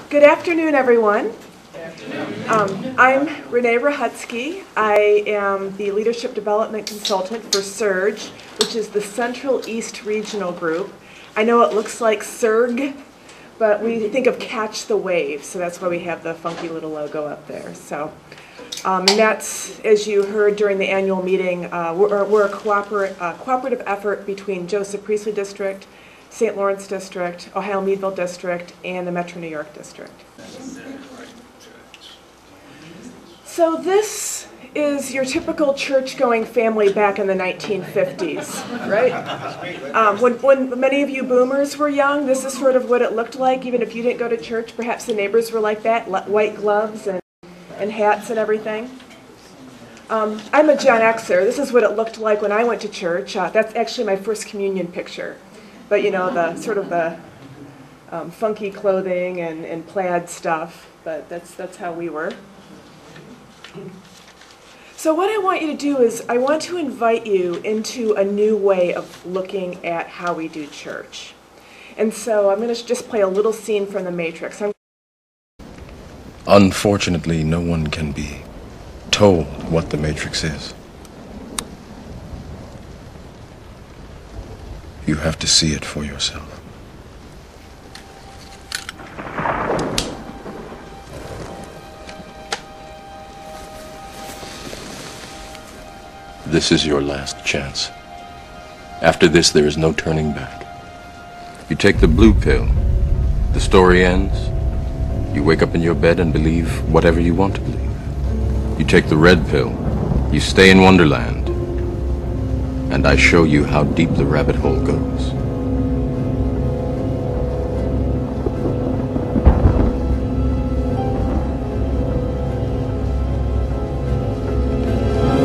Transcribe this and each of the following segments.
Good afternoon, everyone. I'm Renee Ruchotzke. I am the Leadership Development Consultant for SURGE, which is the Central East Regional Group. I know it looks like SURG, but we think of Catch the Wave, so that's why we have the funky little logo up there. So, and that's, as you heard during the annual meeting, we're a cooperative effort between Joseph Priestley District, St. Lawrence District, Ohio Meadville District, and the Metro New York District. So this is your typical church-going family back in the 1950s, right? When many of you boomers were young, this is sort of what it looked like, even if you didn't go to church. Perhaps the neighbors were like that, white gloves and hats and everything. I'm a Gen Xer. This is what it looked like when I went to church. That's actually my first communion picture. But you know, the sort of the funky clothing and plaid stuff, but that's how we were. So what I want you to do is I want to invite you into a new way of looking at how we do church. And so I'm going to just play a little scene from The Matrix. Unfortunately, no one can be told what the Matrix is. You have to see it for yourself. This is your last chance. After this, there is no turning back. You take the blue pill, the story ends. You wake up in your bed and believe whatever you want to believe. You take the red pill, you stay in Wonderland, and I show you how deep the rabbit hole goes.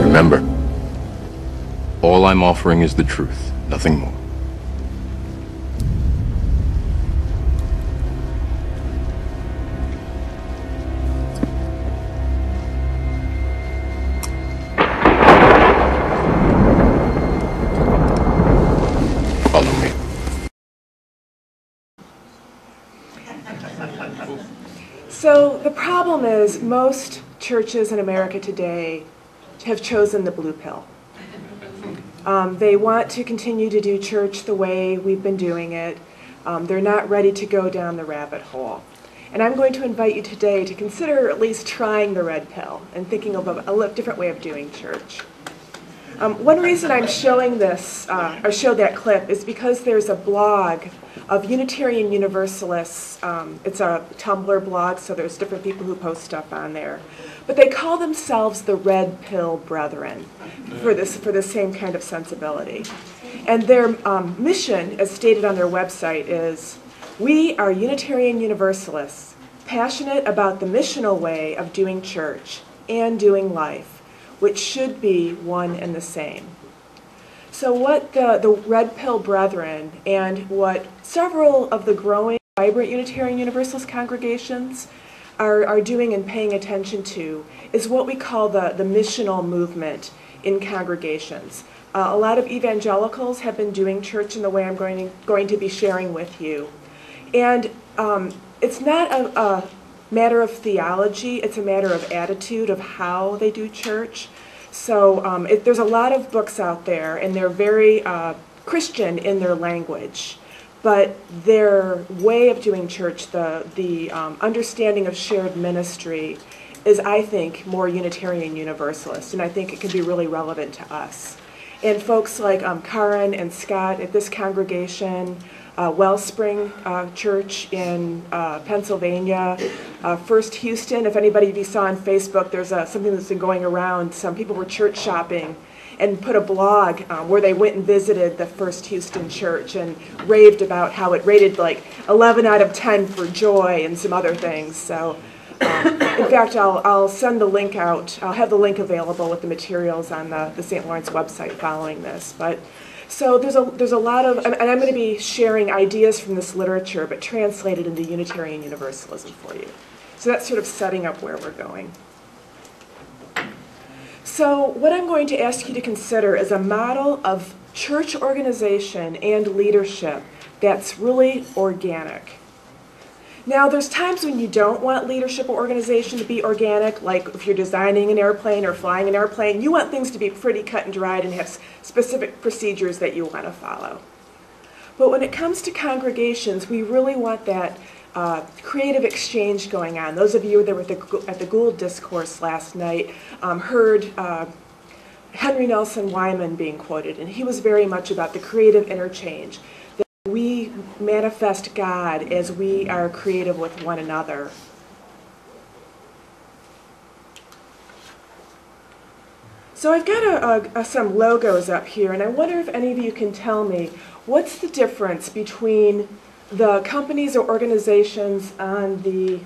Remember, all I'm offering is the truth, nothing more. Follow me. So the problem is most churches in America today have chosen the blue pill. They want to continue to do church the way we've been doing it. They're not ready to go down the rabbit hole. And I'm going to invite you today to consider at least trying the red pill and thinking of a different way of doing church. One reason I'm showing this, or show that clip, is because there's a blog of Unitarian Universalists. It's a Tumblr blog, so there's different people who post stuff on there. But they call themselves the Red Pill Brethren for the same kind of sensibility. And their mission, as stated on their website, is, "We are Unitarian Universalists, passionate about the missional way of doing church and doing life, which should be one and the same." So what the Red Pill Brethren and what several of the growing, vibrant Unitarian Universalist congregations are doing and paying attention to is what we call the missional movement in congregations. A lot of evangelicals have been doing church in the way I'm going to be sharing with you. And it's not a matter of theology, it's a matter of attitude of how they do church. So there's a lot of books out there, and they're very Christian in their language. But their way of doing church, the understanding of shared ministry, is, I think, more Unitarian Universalist, and I think it can be really relevant to us. And folks like Karen and Scott at this congregation, Wellspring Church in Pennsylvania, First Houston. If anybody of you saw on Facebook, there's something that's been going around. Some people were church shopping and put a blog where they went and visited the First Houston Church and raved about how it rated like 11 out of 10 for joy and some other things. So, in fact, I'll send the link out. I'll have the link available with the materials on the St. Lawrence website following this. But so there's a lot of, and I'm going to be sharing ideas from this literature, but translated into Unitarian Universalism for you. So that's sort of setting up where we're going. So what I'm going to ask you to consider is a model of church organization and leadership that's really organic. Now, there's times when you don't want leadership or organization to be organic, like if you're designing an airplane or flying an airplane, you want things to be pretty cut and dried and have specific procedures that you want to follow. But when it comes to congregations, we really want that creative exchange going on. Those of you that were at the Gould Discourse last night heard Henry Nelson Wyman being quoted, and he was very much about the creative interchange. We manifest God as we are creative with one another. So I've got some logos up here, and I wonder if any of you can tell me what's the difference between the companies or organizations on the,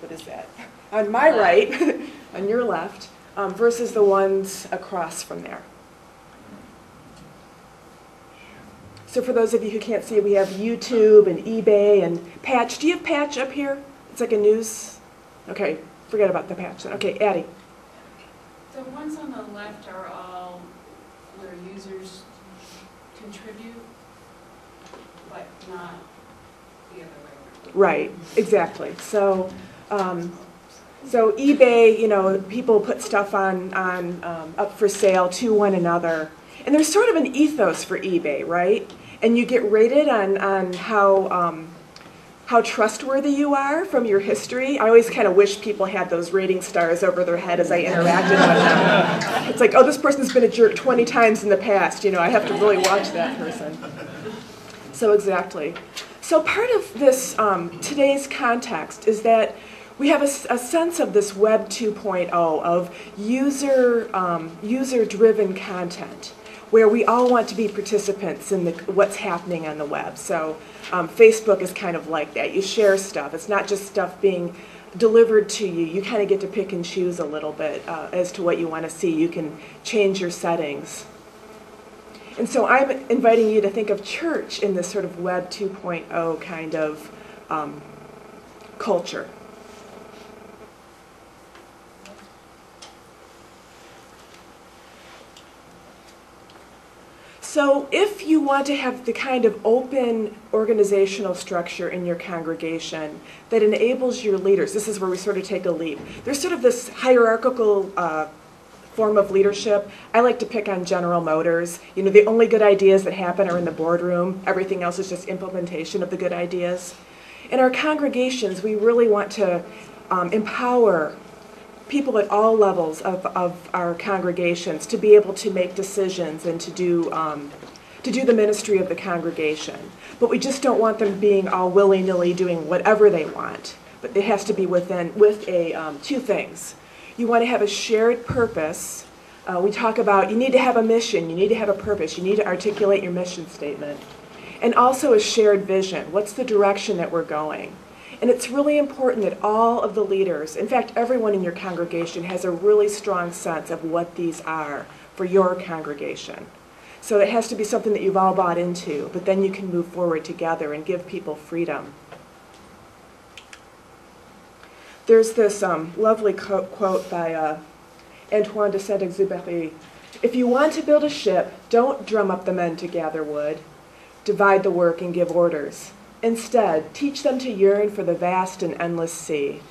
what is that, on my right, on your left, versus the ones across from there. So for those of you who can't see, we have YouTube and eBay and Patch. Do you have Patch up here? It's like a news. Okay, forget about the Patch then. Okay, Addie. The ones on the left are all where users contribute, but not the other way around. Right, exactly. So, so eBay, you know, people put stuff on up for sale to one another. And there's sort of an ethos for eBay, right? And you get rated on how trustworthy you are from your history. I always kind of wish people had those rating stars over their head as I interacted with them. It's like, oh, this person's been a jerk 20 times in the past. You know, I have to really watch that person. So exactly. So part of this today's context is that we have a sense of this Web 2.0 of user-driven content, where we all want to be participants in what's happening on the web. So Facebook is kind of like that. You share stuff. It's not just stuff being delivered to you. You kind of get to pick and choose a little bit as to what you want to see. You can change your settings. And so I'm inviting you to think of church in this sort of Web 2.0 kind of culture. So if you want to have the kind of open organizational structure in your congregation that enables your leaders, this is where we sort of take a leap. There's sort of this hierarchical form of leadership. I like to pick on General Motors. You know, the only good ideas that happen are in the boardroom. Everything else is just implementation of the good ideas. In our congregations, we really want to empower people at all levels of our congregations to be able to make decisions and to do the ministry of the congregation. But we just don't want them being all willy-nilly doing whatever they want. But it has to be with two things. You want to have a shared purpose. We talk about you need to have a mission, you need to have a purpose, you need to articulate your mission statement. And also a shared vision. What's the direction that we're going? And it's really important that all of the leaders, in fact, everyone in your congregation has a really strong sense of what these are for your congregation. So it has to be something that you've all bought into, but then you can move forward together and give people freedom. There's this lovely quote by Antoine de Saint-Exupéry. If you want to build a ship, don't drum up the men to gather wood, divide the work and give orders. Instead, teach them to yearn for the vast and endless sea.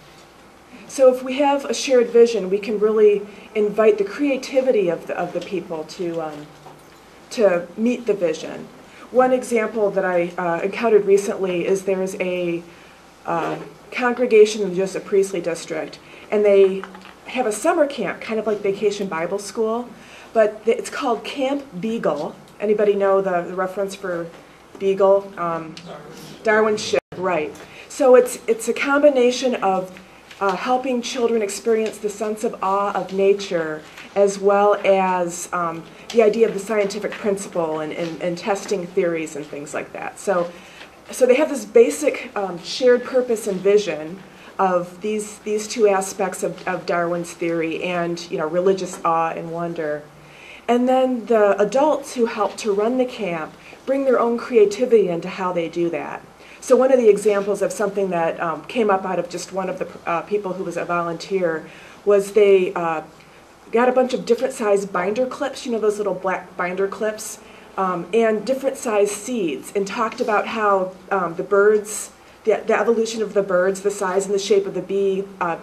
So if we have a shared vision, we can really invite the creativity of the people to meet the vision. One example that I encountered recently is there's a congregation in the Joseph Priestley district, and they have a summer camp, kind of like Vacation Bible School, but it's called Camp Beagle. Anybody know the reference for Beagle? Darwin's ship, right. So it's a combination of helping children experience the sense of awe of nature, as well as the idea of the scientific principle and testing theories and things like that. So they have this basic shared purpose and vision of these two aspects of Darwin's theory and, you know, religious awe and wonder. And then the adults who help to run the camp bring their own creativity into how they do that. So one of the examples of something that came up out of just one of the people who was a volunteer was they got a bunch of different size binder clips, you know, those little black binder clips, and different size seeds, and talked about how the the evolution of the birds, the size and the shape of the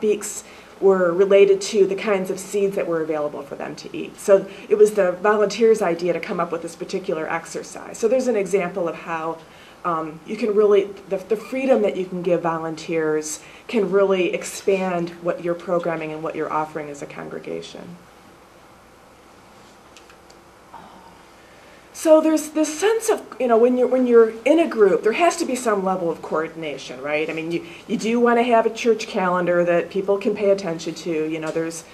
beaks were related to the kinds of seeds that were available for them to eat. So it was the volunteers' idea to come up with this particular exercise. So there's an example of how you can really, the freedom that you can give volunteers can really expand what you're programming and what you're offering as a congregation. So there's this sense of, when you're in a group, there has to be some level of coordination, right? I mean, you do want to have a church calendar that people can pay attention to.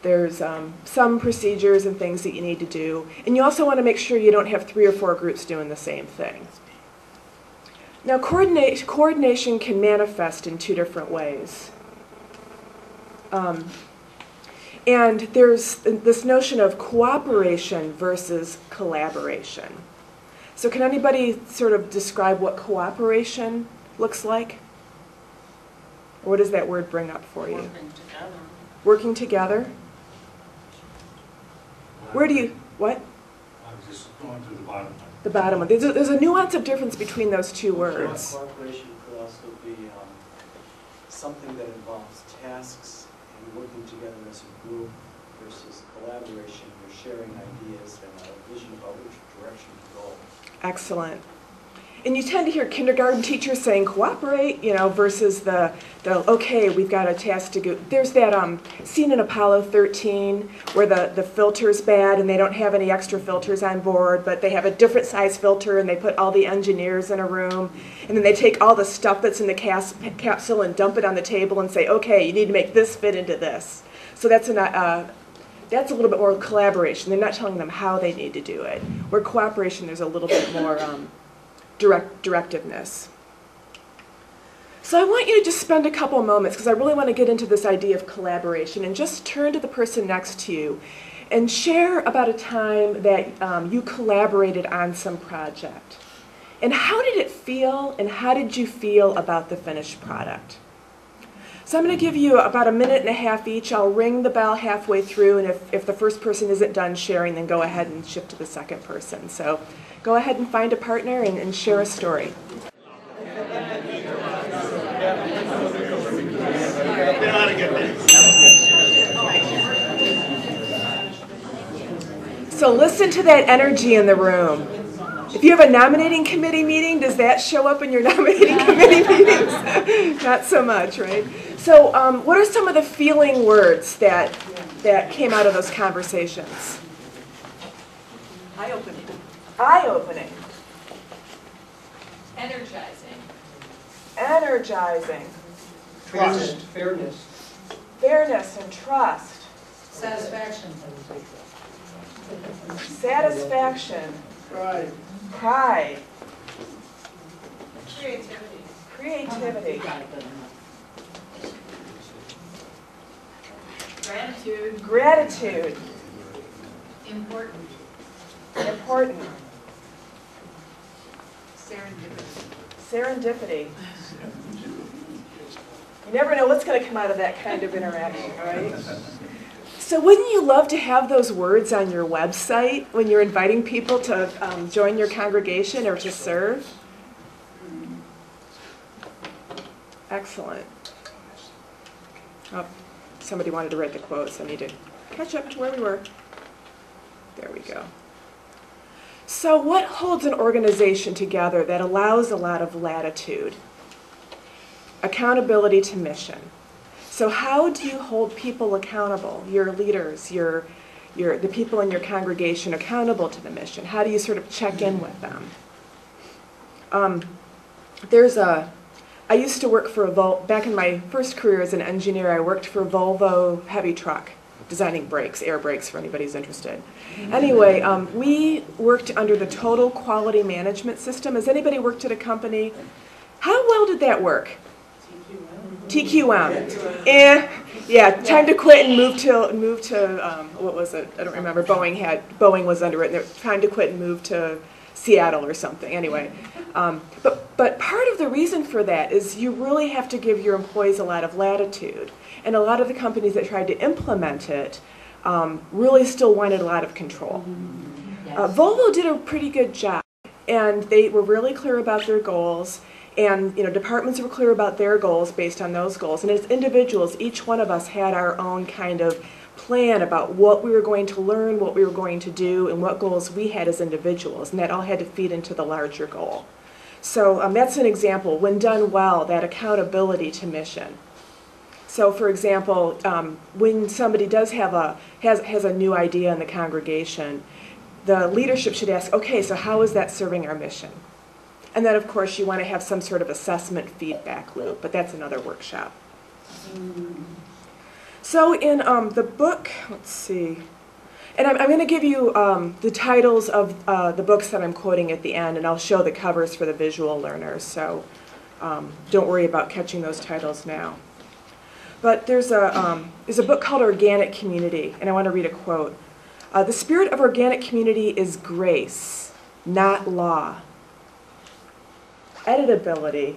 There's some procedures and things that you need to do. And you also want to make sure you don't have 3 or 4 groups doing the same thing. Now, coordination can manifest in 2 different ways. And there's this notion of cooperation versus collaboration. So can anybody sort of describe what cooperation looks like? Or what does that word bring up for you? Working together. Working together? Where do you, what? I'm just going to the bottom. The bottom one. There's a nuance of difference between those 2 words. Cooperation could also be something that involves tasks and working together as a group versus collaboration. You're sharing ideas and a vision about which direction to go. Excellent. And you tend to hear kindergarten teachers saying cooperate, versus the okay, we've got a task to go. There's that scene in Apollo 13 where the filter's bad and they don't have any extra filters on board, but they have a different size filter and they put all the engineers in a room, and then they take all the stuff that's in the capsule and dump it on the table and say, okay, you need to make this fit into this. So that's a little bit more collaboration. They're not telling them how they need to do it. Where cooperation, there's a little bit more directiveness. So I want you to just spend a couple moments, because I really want to get into this idea of collaboration, and just turn to the person next to you and share about a time that you collaborated on some project. And how did it feel, and how did you feel about the finished product? So I'm going to give you about 1.5 minutes each. I'll ring the bell halfway through, and if the first person isn't done sharing, then go ahead and shift to the second person. So go ahead and find a partner and share a story. So listen to that energy in the room. If you have a nominating committee meeting, does that show up in your nominating committee meetings? Not so much, right? So what are some of the feeling words that came out of those conversations? Eye-opening. Eye-opening. Energizing. Energizing. Trust. Fairness. Fairness and trust. Satisfaction. Satisfaction. Pride. Pride. Creativity. Creativity. Gratitude. Gratitude. Important. Important. Serendipity. Serendipity. You never know what's going to come out of that kind of interaction, right? So wouldn't you love to have those words on your website when you're inviting people to join your congregation or to serve? Excellent. Oh, somebody wanted to write the quotes. I need to catch up to where we were. There we go. So what holds an organization together that allows a lot of latitude? Accountability to mission. So how do you hold people accountable, your leaders, the people in your congregation accountable to the mission? How do you sort of check in with them? I used to work for back in my first career as an engineer, I worked for Volvo heavy truck, designing brakes, air brakes for anybody who's interested. Anyway, we worked under the total quality management system. Has anybody worked at a company? How well did that work? TQM. Yeah, time to quit and move to what was it? I don't remember. Boeing was under it. And time to quit and move to Seattle or something. Anyway, but part of the reason for that is you really have to give your employees a lot of latitude, and a lot of the companies that tried to implement it really still wanted a lot of control. Volvo did a pretty good job, and they were really clear about their goals. And departments were clear about their goals based on those goals. And as individuals, each one of us had our own kind of plan about what we were going to learn, what we were going to do, and what goals we had as individuals. And that all had to feed into the larger goal. So that's an example. When done well, that accountability to mission. So for example, when somebody does have has a new idea in the congregation, the leadership should ask, okay, so how is that serving our mission? And then, of course, you want to have some sort of assessment feedback loop, but that's another workshop. So in the book, let's see, and I'm going to give you the titles of the books that I'm quoting at the end, and I'll show the covers for the visual learners, so don't worry about catching those titles now. But there's a book called Organic Community, and I want to read a quote. The spirit of organic community is grace, not law. Editability,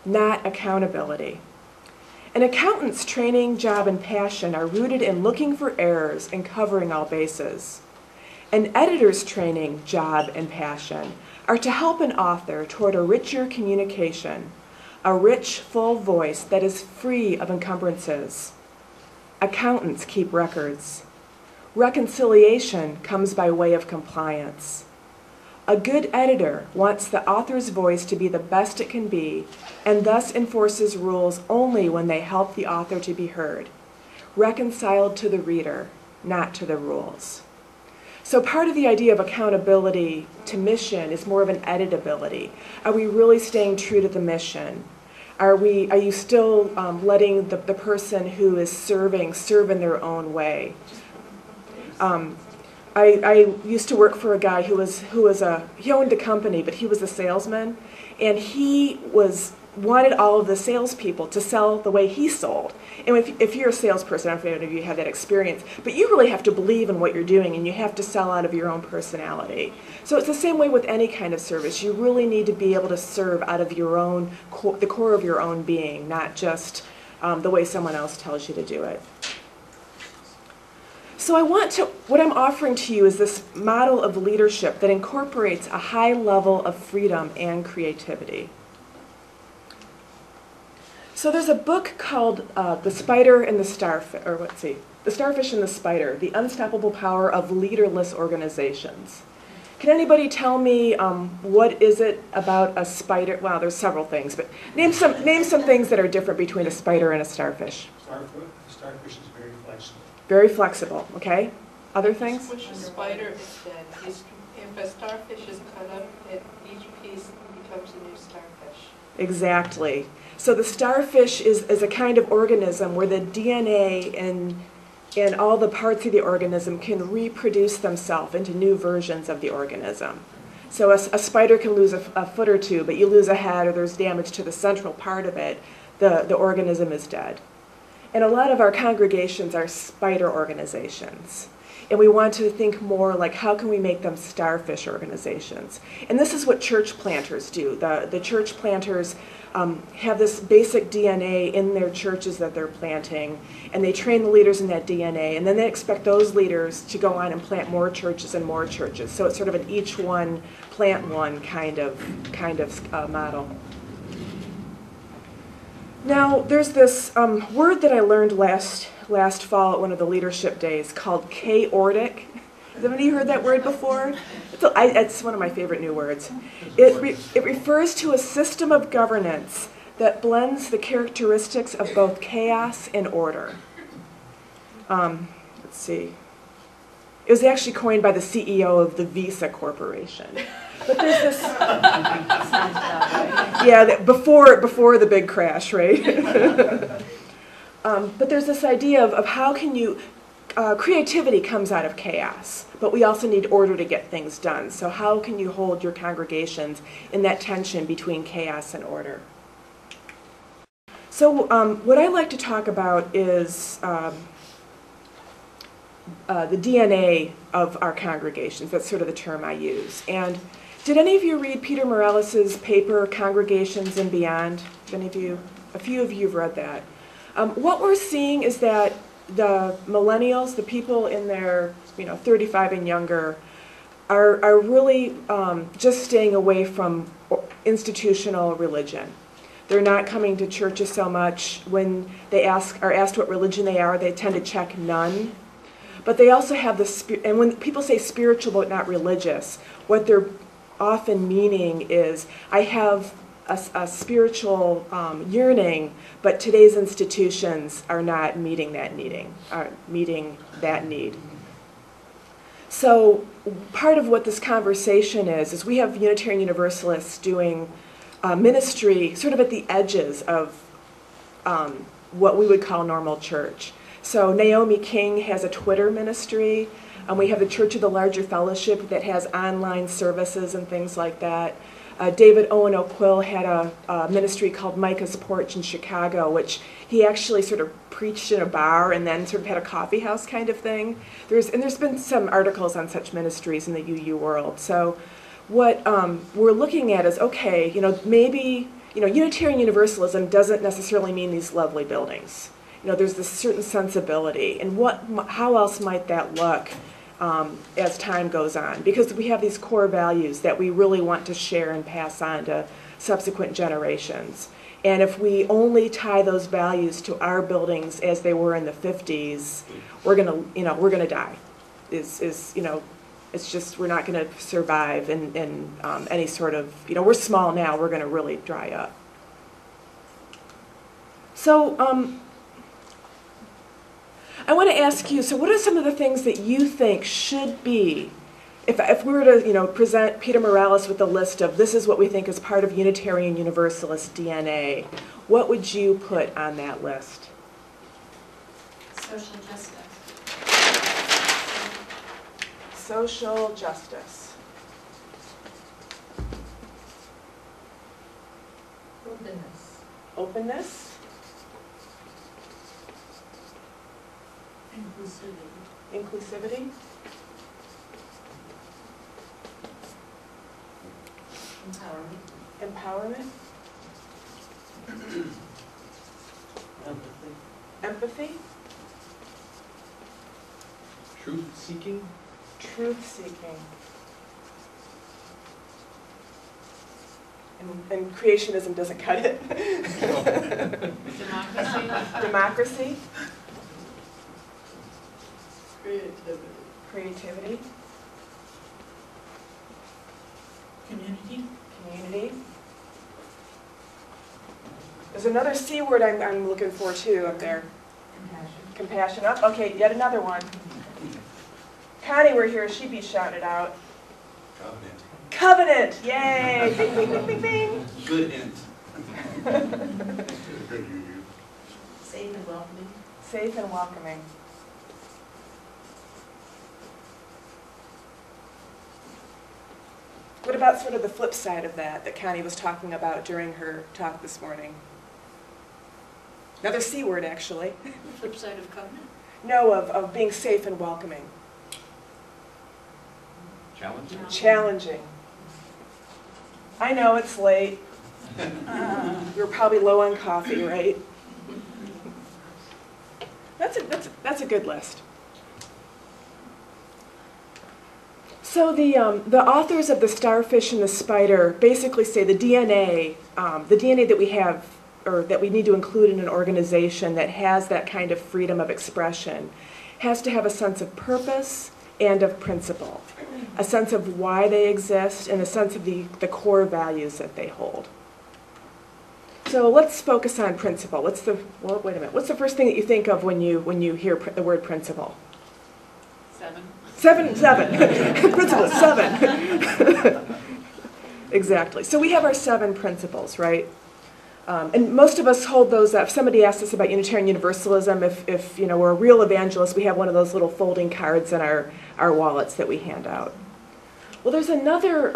not accountability. An accountant's training, job, and passion are rooted in looking for errors and covering all bases. An editor's training, job, and passion are to help an author toward a richer communication, a rich, full voice that is free of encumbrances. Accountants keep records. Reconciliation comes by way of compliance. A good editor wants the author's voice to be the best it can be, and thus enforces rules only when they help the author to be heard, reconciled to the reader, not to the rules. So part of the idea of accountability to mission is more of an editability. Are we really staying true to the mission? Are you still letting the person who is serving serve in their own way? I used to work for a guy he owned a company, but he was a salesman, and he wanted all of the salespeople to sell the way he sold. And if you're a salesperson, I don't know if any of you have that experience, but you really have to believe in what you're doing, and you have to sell out of your own personality. So it's the same way with any kind of service. You really need to be able to serve out of your own, the core of your own being, not just the way someone else tells you to do it. So what I'm offering to you is this model of leadership that incorporates a high level of freedom and creativity. So there's a book called The Spider and the Starfish, The Starfish and the Spider, The Unstoppable Power of Leaderless Organizations. Can anybody tell me what is it about a spider? Well, there's several things, but name some things that are different between a spider and a starfish. The starfish is very flexible. Very flexible, okay? Other things? Which spider is dead. If a starfish is cut up, each piece becomes a new starfish. Exactly. So the starfish is a kind of organism where the DNA and all the parts of the organism can reproduce themselves into new versions of the organism. So a spider can lose a foot or two, but you lose a head or there's damage to the central part of it, the organism is dead. And a lot of our congregations are spider organizations. And we want to think more like, how can we make them starfish organizations? And this is what church planters do. The church planters have this basic DNA in their churches that they're planting, and they train the leaders in that DNA, and then they expect those leaders to go on and plant more churches and more churches. So it's sort of an each one, plant one kind of model. Now, there's this word that I learned last fall at one of the leadership days called chaotic. Has anybody heard that word before? It's one of my favorite new words. It refers to a system of governance that blends the characteristics of both chaos and order. Let's see. It was actually coined by the CEO of the Visa Corporation. But there's this, yeah, before the big crash, right? But there's this idea of how can you, creativity comes out of chaos, but we also need order to get things done. So how can you hold your congregations in that tension between chaos and order? So what I like to talk about is the DNA of our congregations. That's sort of the term I use. And did any of you read Peter Morales' paper, Congregations and Beyond? Any of you? A few of you have read that. What we're seeing is that the millennials, the people in their 35 and younger, are really just staying away from institutional religion. They're not coming to churches so much. When they are asked what religion they are, they tend to check none. But they also have the and when people say spiritual but not religious, what they're often meaning is, I have a spiritual yearning, but today's institutions are not meeting that need. So part of what this conversation is we have Unitarian Universalists doing ministry sort of at the edges of what we would call normal church. So Naomi King has a Twitter ministry. We have the Church of the Larger Fellowship that has online services and things like that. David Owen O'Quill had a ministry called Micah's Porch in Chicago, which he actually sort of preached in a bar and then sort of had a coffee house kind of thing. There's been some articles on such ministries in the UU world. So what we're looking at is, okay, maybe, Unitarian Universalism doesn't necessarily mean these lovely buildings. There's this certain sensibility, and how else might that look as time goes on? Because we have these core values that we really want to share and pass on to subsequent generations. And if we only tie those values to our buildings as they were in the 50s, we're gonna die. It's just, we're not gonna survive in any sort of, we're small now, we're gonna really dry up. So, I want to ask you, so what are some of the things that you think should be, if we were to present Peter Morales with a list of this is what we think is part of Unitarian Universalist DNA, what would you put on that list? Social justice. Social justice. Openness. Openness. Inclusivity. Empowerment. Empathy. Truth-seeking. Truth-seeking. And creationism doesn't cut it. Democracy. Democracy. Creativity. Creativity. Community. Community. There's another C word I'm looking for too up there. Compassion. Compassion. Oh, okay, yet another one. Connie were here, she'd be shouted out. Covenant. Covenant. Yay! Bing, bing, bing, bing, bing. Good hint. Safe and welcoming. Safe and welcoming. What about sort of the flip side of that Connie was talking about during her talk this morning? Another C word, actually. Flip side of covenant. No, of being safe and welcoming. Challenging. Challenging. I know it's late. You're probably low on coffee, right? That's a good list. So the authors of The Starfish and the Spider basically say the DNA that we have, or that we need to include in an organization that has that kind of freedom of expression, has to have a sense of purpose and of principle, a sense of why they exist, and a sense of the core values that they hold. So let's focus on principle. Wait a minute. What's the first thing that you think of when you hear the word principle? 7. 7. Principle 7. Exactly. So we have our 7 principles, right? And most of us hold those up. If somebody asked us about Unitarian Universalism, if we're a real evangelist, we have one of those little folding cards in our wallets that we hand out. Well, there's another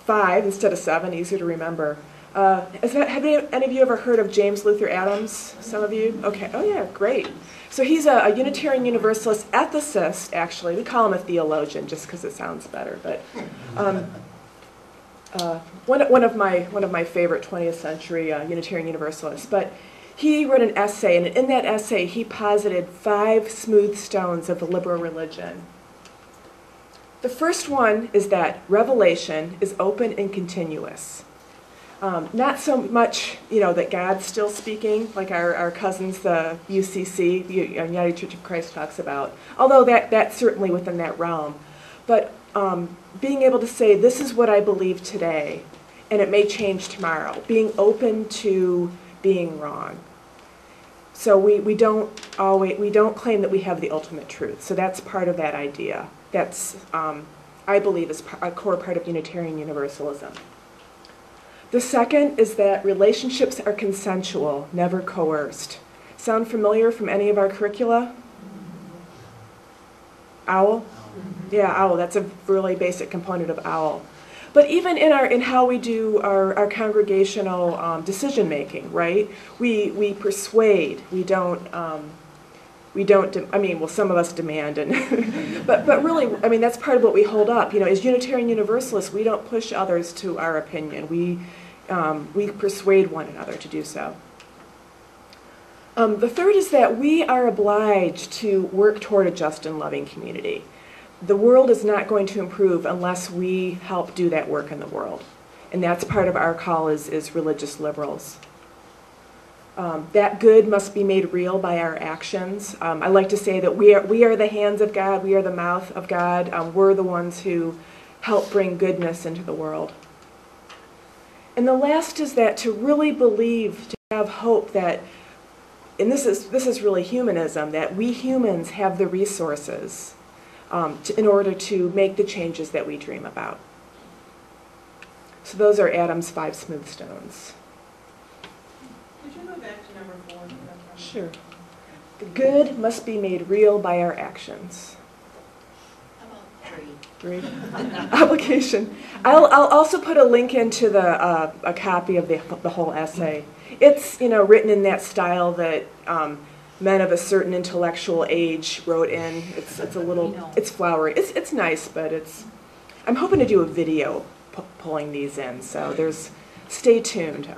5 instead of 7, easier to remember. Have any of you ever heard of James Luther Adams? Some of you? Okay. Oh, yeah, great. So he's a Unitarian Universalist ethicist, actually. We call him a theologian just because it sounds better. But one of my favorite 20th century Unitarian Universalists. But he wrote an essay, and in that essay he posited 5 smooth stones of the liberal religion. The first one is that revelation is open and continuous. Not so much, that God's still speaking, like our cousins, the UCC, United Church of Christ, talks about, although that's certainly within that realm. But being able to say, this is what I believe today, and it may change tomorrow. Being open to being wrong. So we don't claim that we have the ultimate truth. So that's part of that idea. That's, I believe, is a core part of Unitarian Universalism. The second is that relationships are consensual, never coerced. Sound familiar from any of our curricula? OWL? Yeah, OWL. That's a really basic component of OWL. But even in how we do our congregational decision making, right? We persuade. We don't. Some of us demand, but really, that's part of what we hold up. As Unitarian Universalists, we don't push others to our opinion. We persuade one another to do so. The third is that we are obliged to work toward a just and loving community. The world is not going to improve unless we help do that work in the world. And that's part of our call as religious liberals. That good must be made real by our actions. I like to say that we are the hands of God, we are the mouth of God, we're the ones who help bring goodness into the world. And the last is that to really believe, to have hope that, and this is really humanism, that we humans have the resources in order to make the changes that we dream about. So those are Adam's 5 smooth stones. Could you go back to number 4? Sure. The good must be made real by our actions. How about 3. Application. I'll also put a link into a copy of the whole essay. It's written in that style that men of a certain intellectual age wrote in. It's a little, it's flowery. It's nice, but I'm hoping to do a video pulling these in. So stay tuned.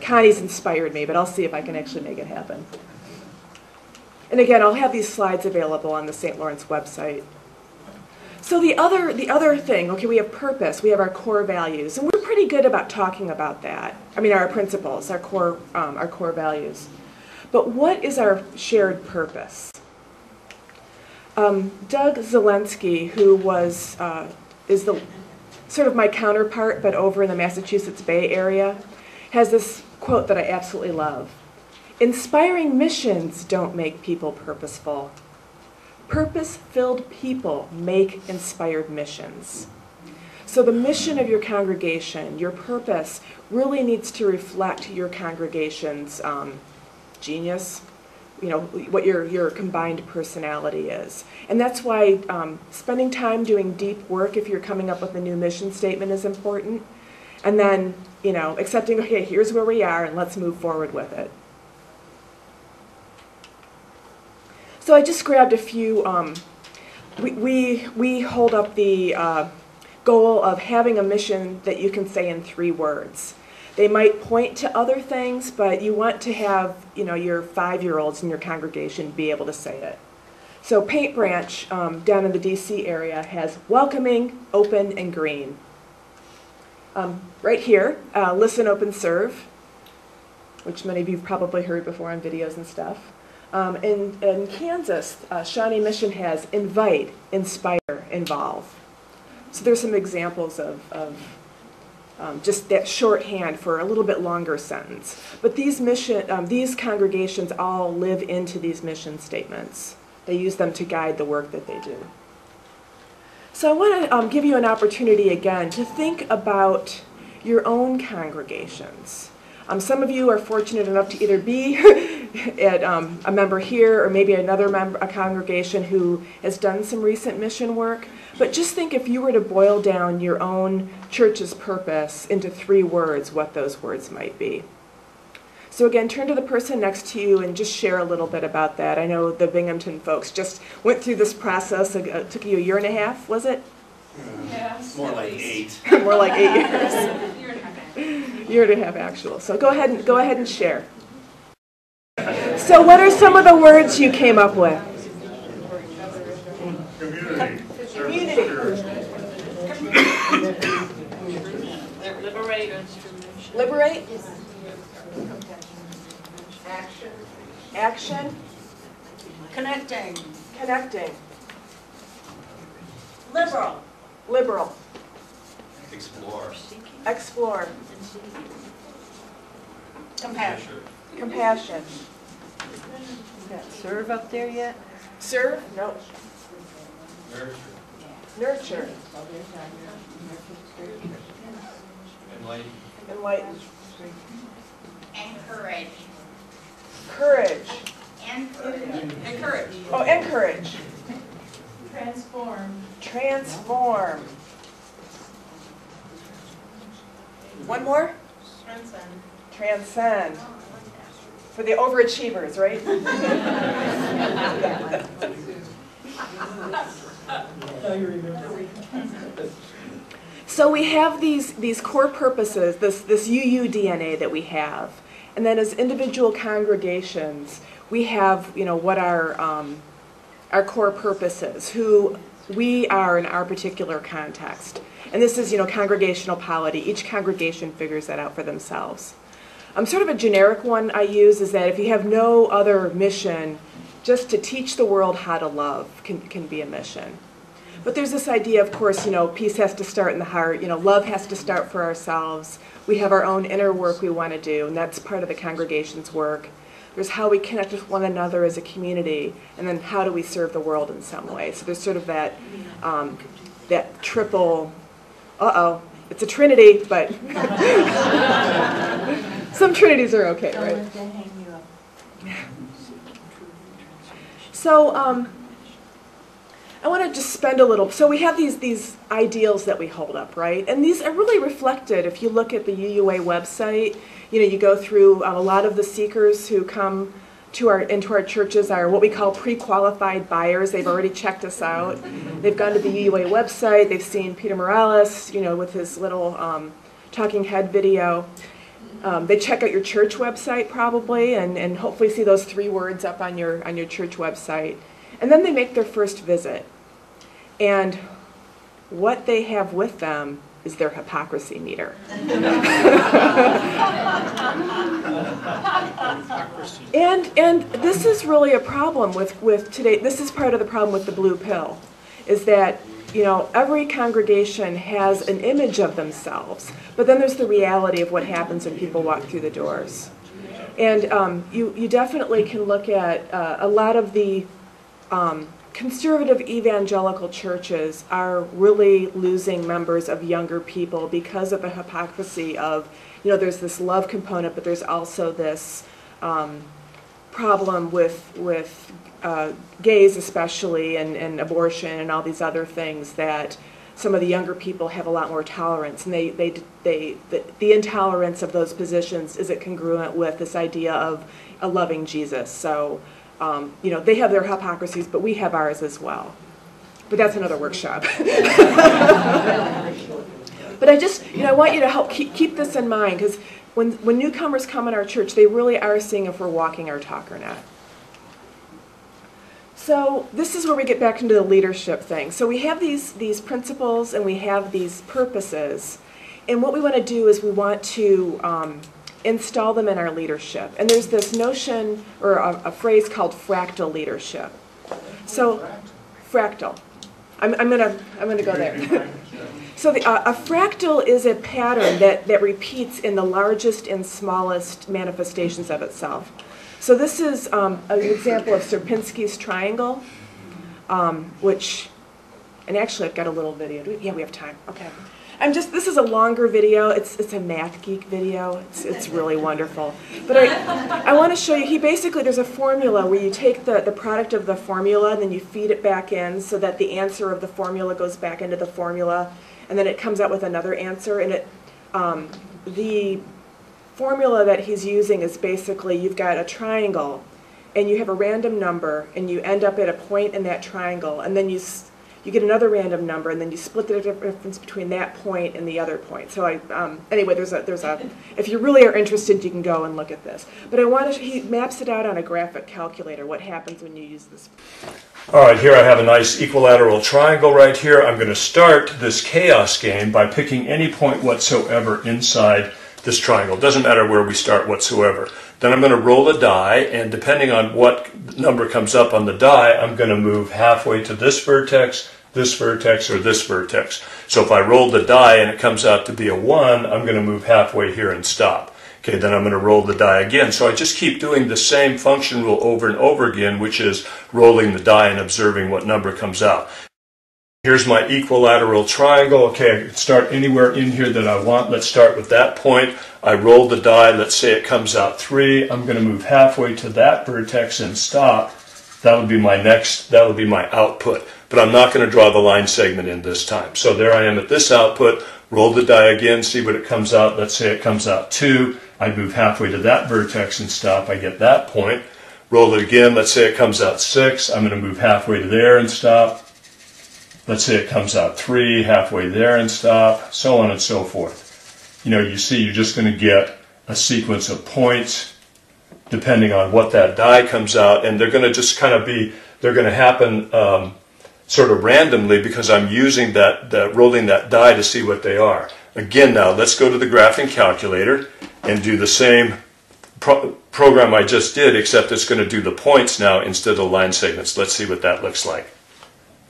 Connie's inspired me, but I'll see if I can actually make it happen. And again, I'll have these slides available on the St. Lawrence website. So the other thing, okay, we have purpose, we have our core values, and we're pretty good about talking about that. Our principles, our core values. But what is our shared purpose? Doug Zelensky, who is the sort of my counterpart, but over in the Massachusetts Bay Area, has this quote that I absolutely love. Inspiring missions don't make people purposeful. Purpose-filled people make inspired missions. So the mission of your congregation, your purpose, really needs to reflect your congregation's genius, what your combined personality is. And that's why spending time doing deep work, if you're coming up with a new mission statement, is important. And then, accepting, okay, here's where we are, and let's move forward with it. So I just grabbed a few. We hold up the goal of having a mission that you can say in 3 words. They might point to other things, but you want to have your 5-year-olds in your congregation be able to say it. So Paint Branch down in the DC area has welcoming, open, and green. Right here, listen, open, serve, which many of you have probably heard before on videos and stuff. In Kansas, Shawnee Mission has invite, inspire, involve. So there's some examples of just that shorthand for a little bit longer sentence. But these congregations all live into these mission statements. They use them to guide the work that they do. So I want to give you an opportunity again to think about your own congregations. Some of you are fortunate enough to either be at a member here or maybe a congregation who has done some recent mission work. But just think, if you were to boil down your own church's purpose into 3 words, what those words might be. So again, turn to the person next to you and just share a little bit about that. I know the Binghamton folks just went through this process. It took you 1.5 years, was it? Yes. More like 8. More like 8 years. 1.5 years. 1.5 years, actual. So go ahead and share. So what are some of the words you came up with? Community. Community. Liberate. Action. Action. Connecting. Connecting. Liberal. Liberal. Explore. Explore. Compassion. Compassion. Serve up there yet? Serve? No. Nurture. Nurture. Enlighten. Enlighten. Encourage. Courage. Encourage. Oh, encourage. Transform. Transform. One more? Transcend. Transcend. For the overachievers, right? So we have these core purposes, this UU DNA that we have. And then as individual congregations, we have, what our core purpose is, who we are in our particular context. And this is, congregational polity. Each congregation figures that out for themselves. Sort of a generic one I use is that if you have no other mission, just to teach the world how to love can be a mission. But there's this idea, of course, peace has to start in the heart. Love has to start for ourselves. We have our own inner work we want to do, and that's part of the congregation's work. There's how we connect with one another as a community, and then how do we serve the world in some way. So there's sort of that triple, it's a trinity, but some trinities are okay, right? So I want to just spend a little, so we have these ideals that we hold up, right? And these are really reflected if you look at the UUA website. You go through a lot of the seekers who come into our churches are what we call pre-qualified buyers. They've already checked us out. They've gone to the UUA website. They've seen Peter Morales, with his little talking head video. They check out your church website probably, and hopefully see those 3 words up on your church website. And then they make their first visit. And what they have with them is their hypocrisy meter. And this is really a problem with today. This is part of the problem with the blue pill, is that every congregation has an image of themselves, but then there's the reality of what happens when people walk through the doors. And you definitely can look at a lot of the conservative evangelical churches are really losing members of younger people because of the hypocrisy of, there's this love component, but there's also this problem with gays especially, and abortion and all these other things that some of the younger people have a lot more tolerance, and the intolerance of those positions isn't congruent with this idea of a loving Jesus. So they have their hypocrisies, but we have ours as well. But that's another workshop. But I want you to help keep this in mind, because when newcomers come in our church, they really are seeing if we're walking our talk or not. So this is where we get back into the leadership thing. So we have these principles and we have these purposes. And what we want to do is we want to install them in our leadership. And there's this notion or a phrase called fractal leadership. So fractal. I'm gonna go there. So a fractal is a pattern that repeats in the largest and smallest manifestations of itself. So this is an example of Sierpinski's triangle, which, and actually I've got a little video. Yeah, we have time. Okay. This is a longer video. It's a math geek video. It's really wonderful. But I want to show you, there's a formula where you take the product of the formula and then you feed it back in so that the answer of the formula goes back into the formula, and then it comes out with another answer. And the formula that he's using is basically you've got a triangle and you have a random number and you end up at a point in that triangle, and then you get another random number, and then you split the difference between that point and the other point. So anyway, there's a. If you really are interested, you can go and look at this. But he maps it out on a graphic calculator. What happens when you use this? All right, here I have a nice equilateral triangle right here. I'm going to start this chaos game by picking any point whatsoever inside this triangle. It doesn't matter where we start whatsoever. Then I'm going to roll a die, and depending on what number comes up on the die, I'm going to move halfway to this vertex, or this vertex. So if I roll the die and it comes out to be a 1, I'm going to move halfway here and stop. Okay, then I'm going to roll the die again. So I just keep doing the same function rule over and over again, which is rolling the die and observing what number comes out. Here's my equilateral triangle. Okay, I can start anywhere in here that I want. Let's start with that point. I roll the die. Let's say it comes out 3. I'm going to move halfway to that vertex and stop. That would be my next, that would be my output. But I'm not going to draw the line segment in this time. So there I am at this output. Roll the die again, see what it comes out. Let's say it comes out 2. I move halfway to that vertex and stop. I get that point. Roll it again. Let's say it comes out 6. I'm going to move halfway to there and stop. Let's say it comes out 3, halfway there and stop, so on and so forth. You know, you see you're just going to get a sequence of points depending on what that die comes out, and they're going to just kind of be, they're going to happen sort of randomly because I'm using that rolling that die to see what they are. Again now, let's go to the graphing calculator and do the same program I just did, except it's going to do the points now instead of line segments. Let's see what that looks like.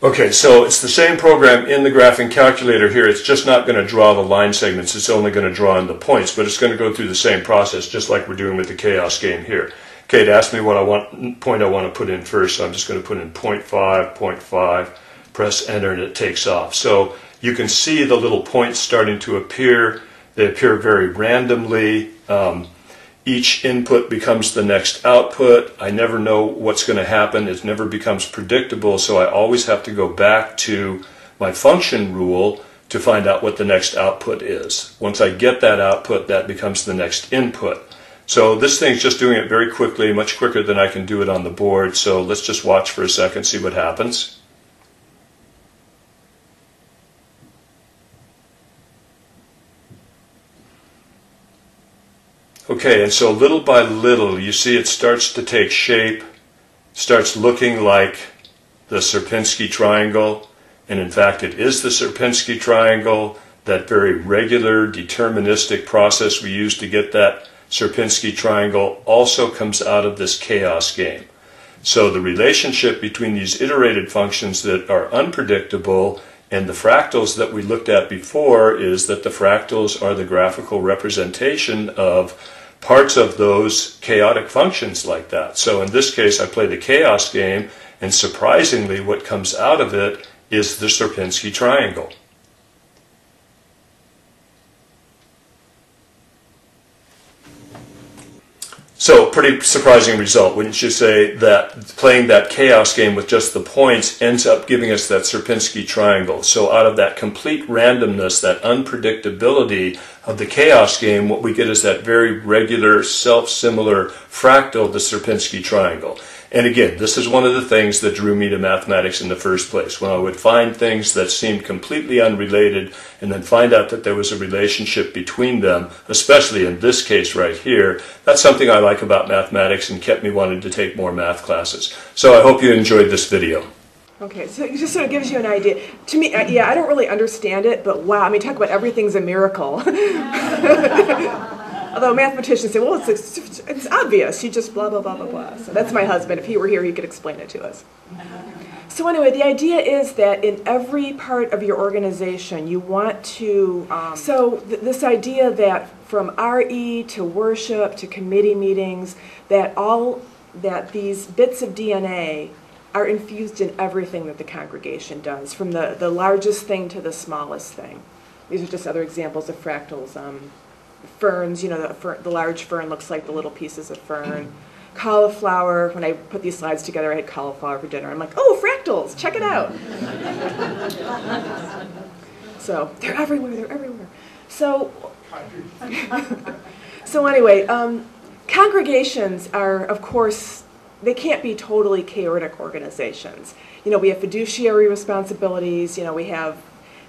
Okay, so it's the same program in the graphing calculator here. It's just not going to draw the line segments. It's only going to draw in the points, but it's going to go through the same process, just like we're doing with the chaos game here. Okay, it asked me what point I want to put in first, so I'm just going to put in 0.5, 0.5, press enter, and it takes off. So you can see the little points starting to appear. They appear very randomly. Each input becomes the next output. I never know what's going to happen. It never becomes predictable, so I always have to go back to my function rule to find out what the next output is. Once I get that output, that becomes the next input. So this thing's just doing it very quickly, much quicker than I can do it on the board. So let's just watch for a second, see what happens. Okay, and so little by little, you see it starts to take shape, starts looking like the Sierpinski triangle, and in fact it is the Sierpinski triangle, that very regular deterministic process we use to get that Sierpinski triangle also comes out of this chaos game. So the relationship between these iterated functions that are unpredictable and the fractals that we looked at before is that the fractals are the graphical representation of parts of those chaotic functions like that. So in this case, I play the chaos game, and surprisingly, what comes out of it is the Sierpinski triangle. So, pretty surprising result, wouldn't you say, that playing that chaos game with just the points ends up giving us that Sierpinski triangle. So out of that complete randomness, that unpredictability of the chaos game, what we get is that very regular, self-similar fractal, the Sierpinski triangle. And again, this is one of the things that drew me to mathematics in the first place, when I would find things that seemed completely unrelated and then find out that there was a relationship between them, especially in this case right here. That's something I like about mathematics and kept me wanting to take more math classes. So I hope you enjoyed this video. Okay, so it just sort of gives you an idea. To me, yeah, I don't really understand it, but wow, I mean, talk about everything's a miracle. Although mathematicians say, well, it's obvious, you just blah, blah, blah, blah, blah. So that's my husband. If he were here, he could explain it to us. So anyway, the idea is that in every part of your organization, you want to, this idea that from RE to worship to committee meetings, that these bits of DNA are infused in everything that the congregation does, from the largest thing to the smallest thing. These are just other examples of fractals. Ferns, you know, the large fern looks like the little pieces of fern. Cauliflower, when I put these slides together, I had cauliflower for dinner. I'm like, oh, fractals, check it out. So they're everywhere, they're everywhere. So anyway, congregations are, of course, they can't be totally chaotic organizations. You know, we have fiduciary responsibilities, you know, we have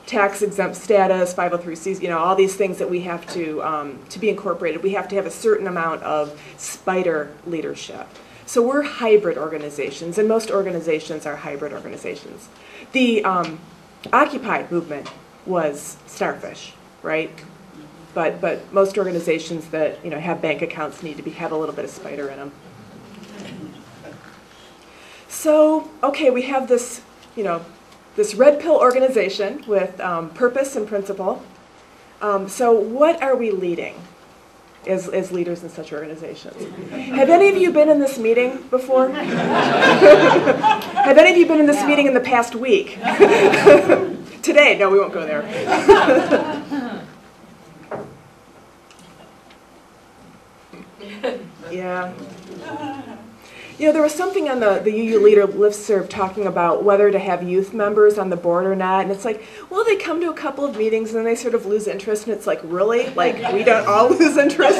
tax-exempt status, 503Cs, you know, all these things that we have to be incorporated. We have to have a certain amount of spider leadership. So we're hybrid organizations, and most organizations are hybrid organizations. The Occupy movement was Starfish, right? But most organizations that have bank accounts need to have a little bit of spider in them. So, okay, we have this, this red pill organization with purpose and principle. So what are we leading as leaders in such organizations? Have any of you been in this meeting before? Have any of you been in this meeting in the past week? Today? No, we won't go there. Yeah. There was something on the UU Leader listserv talking about whether to have youth members on the board or not, and it's like, well, they come to a couple of meetings and then they sort of lose interest, and it's like, really? Like, we don't all lose interest?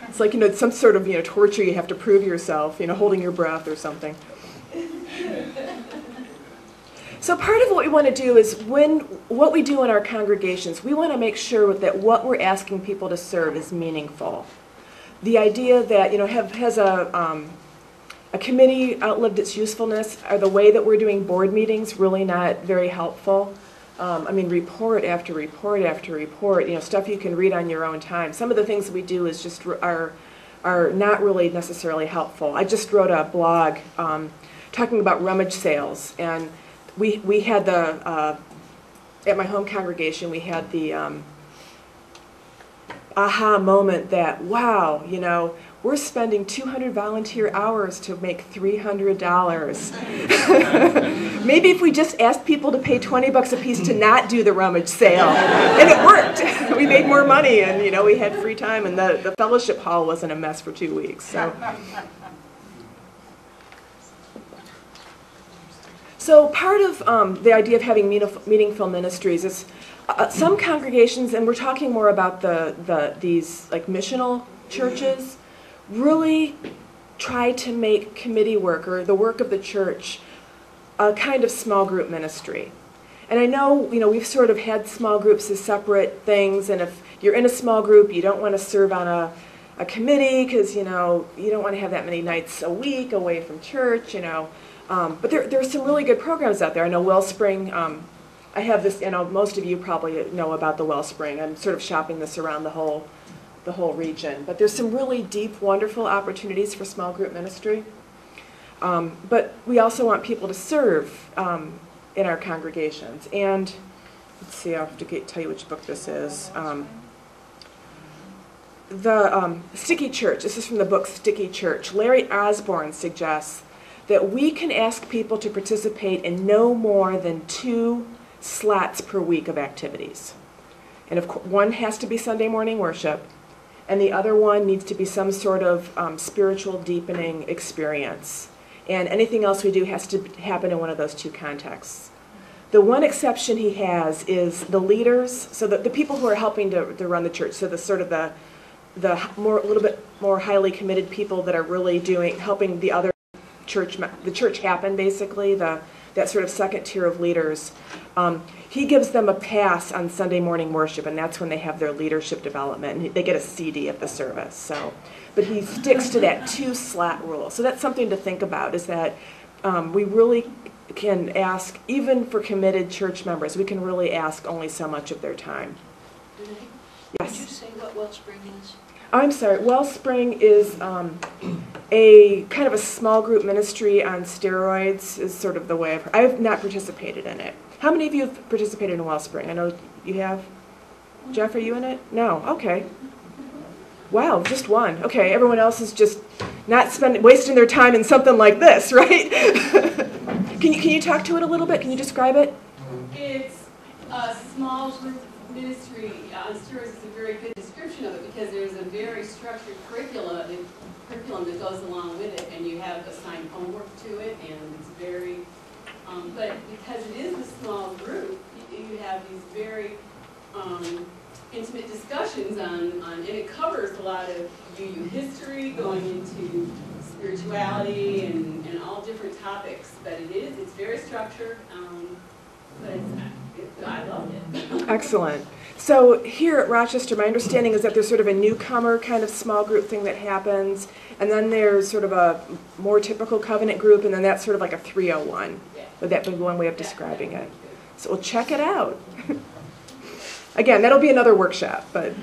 It's like, some sort of, torture you have to prove yourself, holding your breath or something. So part of what we want to do is what we do in our congregations, we want to make sure that what we're asking people to serve is meaningful. The idea that, has a committee outlived its usefulness? Are the way that we're doing board meetings really not very helpful? Report after report after report, stuff you can read on your own time. Some of the things we do is just are not really necessarily helpful. I just wrote a blog talking about rummage sales, and we had at my home congregation, we had the aha moment that, wow, we're spending 200 volunteer hours to make $300. Maybe if we just asked people to pay $20 a piece to not do the rummage sale. And it worked. We made more money, and we had free time, and the fellowship hall wasn't a mess for 2 weeks. So part of the idea of having meaningful ministries is some congregations, and we're talking more about these like missional churches, really try to make committee work or the work of the church a kind of small group ministry. And I know, we've sort of had small groups as separate things, and if you're in a small group, you don't want to serve on a committee because, you don't want to have that many nights a week away from church, But there are some really good programs out there. I know Wellspring, I have this, most of you probably know about the Wellspring. I'm sort of shopping this around the whole region. But there's some really deep, wonderful opportunities for small group ministry. But we also want people to serve in our congregations. And let's see, I'll have to tell you which book this is. The Sticky Church, this is from the book Sticky Church. Larry Osborne suggests that we can ask people to participate in no more than 2 slots per week of activities. And one has to be Sunday morning worship, and the other one needs to be some sort of spiritual deepening experience. And anything else we do has to happen in one of those 2 contexts. The one exception he has is the leaders, so the people who are helping to run the church, so the sort of a little bit more highly committed people that are really helping the other the church happen, basically, that sort of second tier of leaders. He gives them a pass on Sunday morning worship, and that's when they have their leadership development, and they get a CD at the service. But he sticks to that 2-slot rule. So that's something to think about, is that we really can ask, even for committed church members, we can really ask only so much of their time. Renee, Yes? Could you say what Wellspring is? I'm sorry, Wellspring is a kind of a small group ministry on steroids, is sort of the way I've not participated in it. How many of you have participated in Wellspring? I know you have. Jeff, are you in it? No, okay. Wow, just one. Okay, everyone else is just not wasting their time in something like this, right? Can you talk to it a little bit? Can you describe it? It's a small group ministry on steroids is a very good description of it, because there's a very structured curriculum that goes along with it, and you have assigned homework to it, and it's very, but because it is a small group, you have these very intimate discussions and it covers a lot of UU history, going into spirituality and all different topics, but it's very structured, but I loved it. Excellent. So here at Rochester, my understanding is that there's sort of a newcomer kind of small group thing that happens, and then there's sort of a more typical covenant group, and then that's sort of like a 301. Yeah. Would that be one way of describing it? So we'll check it out. Again, that'll be another workshop, but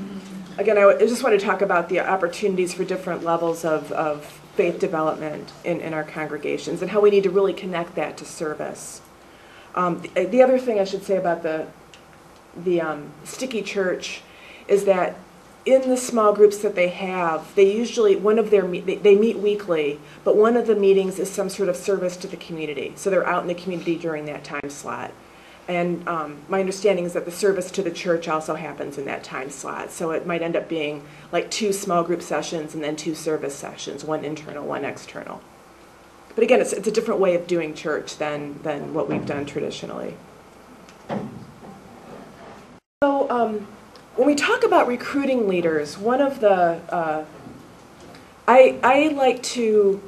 again, I just want to talk about the opportunities for different levels of faith development in our congregations and how we need to really connect that to service. The other thing I should say about the sticky church is that in the small groups that they have, they usually, they meet weekly, but one of the meetings is some sort of service to the community. So they're out in the community during that time slot. And my understanding is that the service to the church also happens in that time slot. So it might end up being like 2 small group sessions and then 2 service sessions, 1 internal, 1 external. But again, it's a different way of doing church than what we've done traditionally. So when we talk about recruiting leaders, one of the, I like to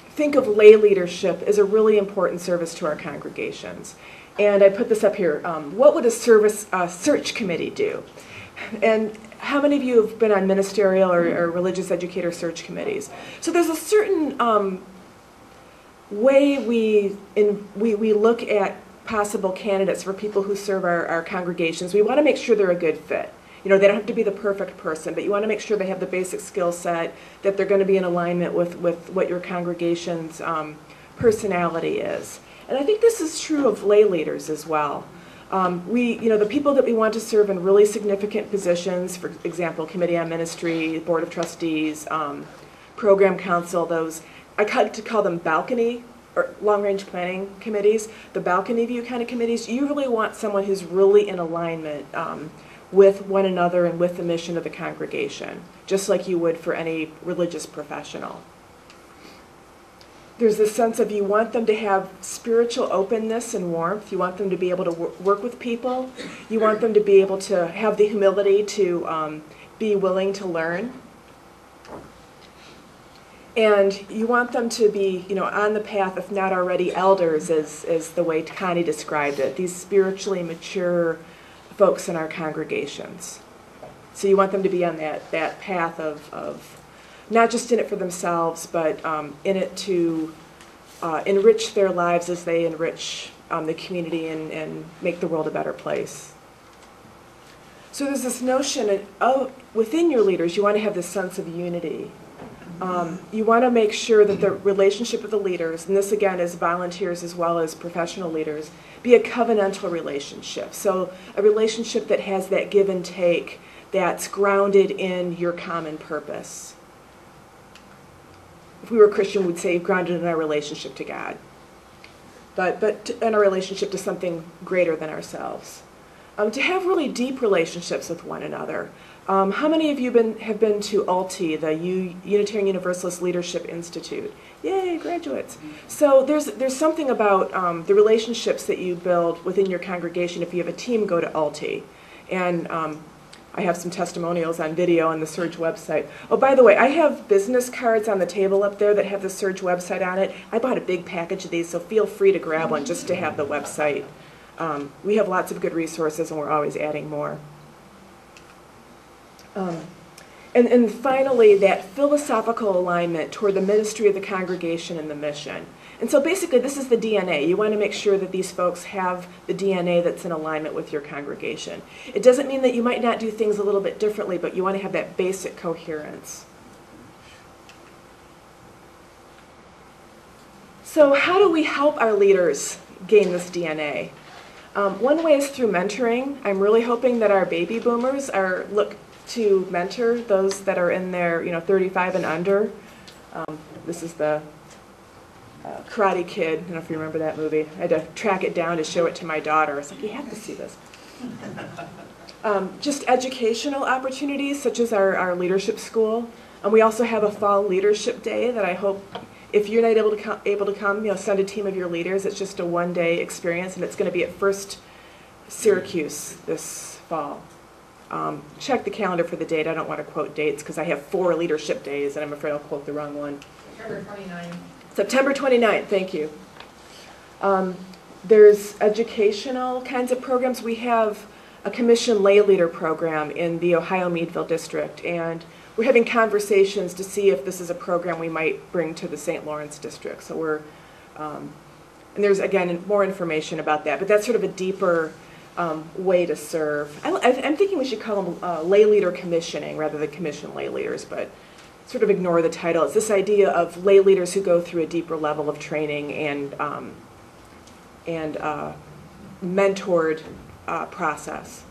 think of lay leadership as a really important service to our congregations. And I put this up here. What would a search committee do? And how many of you have been on ministerial or religious educator search committees? So there's a certain way we look at possible candidates for people who serve our congregations. We want to make sure they're a good fit. You know, they don't have to be the perfect person, but you want to make sure they have the basic skill set, that they're going to be in alignment with what your congregation's personality is. And I think this is true of lay leaders as well. The people that we want to serve in really significant positions, for example, Committee on Ministry, Board of Trustees, Program Council, those, I like to call them balcony or long-range planning committees, the balcony view kind of committees. You really want someone who's really in alignment with one another and with the mission of the congregation, just like you would for any religious professional. There's this sense of you want them to have spiritual openness and warmth. You want them to be able to work with people. You want them to be able to have the humility to be willing to learn. And you want them to be, on the path, if not already elders, as the way Connie described it, these spiritually mature folks in our congregations. So you want them to be on that path of not just in it for themselves, but in it to enrich their lives as they enrich the community and make the world a better place. So there's this notion of within your leaders, you want to have this sense of unity. You want to make sure that the relationship with the leaders, and this again is volunteers as well as professional leaders, be a covenantal relationship. So a relationship that has that give and take, that's grounded in your common purpose. If we were Christian, we'd say grounded in our relationship to God, but in our relationship to something greater than ourselves. To have really deep relationships with one another. How many of you have been to ULTI, the Unitarian Universalist Leadership Institute? Yay, graduates. So there's something about the relationships that you build within your congregation. If you have a team, go to ULTI. And I have some testimonials on video on the Surge website. Oh, by the way, I have business cards on the table up there that have the Surge website on it. I bought a big package of these, so feel free to grab one just to have the website. We have lots of good resources, and we're always adding more. And finally, that philosophical alignment toward the ministry of the congregation and the mission. And so basically, this is the DNA. You want to make sure that these folks have the DNA that's in alignment with your congregation. It doesn't mean that you might not do things a little bit differently, but you want to have that basic coherence. So how do we help our leaders gain this DNA? One way is through mentoring. I'm really hoping that our baby boomers look to mentor those that are in their 35 and under. This is the Karate Kid. I don't know if you remember that movie. I had to track it down to show it to my daughter. I was like, you have to see this. Just educational opportunities, such as our leadership school. And we also have a fall leadership day that I hope, if you're not able to come, send a team of your leaders. It's just a one-day experience, and it's going to be at First Syracuse this fall. Check the calendar for the date. I don't want to quote dates because I have 4 leadership days, and I'm afraid I'll quote the wrong one. September 29th. September 29th, thank you. There's educational kinds of programs. We have a commission lay leader program in the Ohio Meadville district, and we're having conversations to see if this is a program we might bring to the St. Lawrence district. So we're And there's, again, more information about that, but that's sort of a deeper way to serve. I'm thinking we should call them lay leader commissioning rather than commission lay leaders, but sort of ignore the title. It's this idea of lay leaders who go through a deeper level of training and mentored process.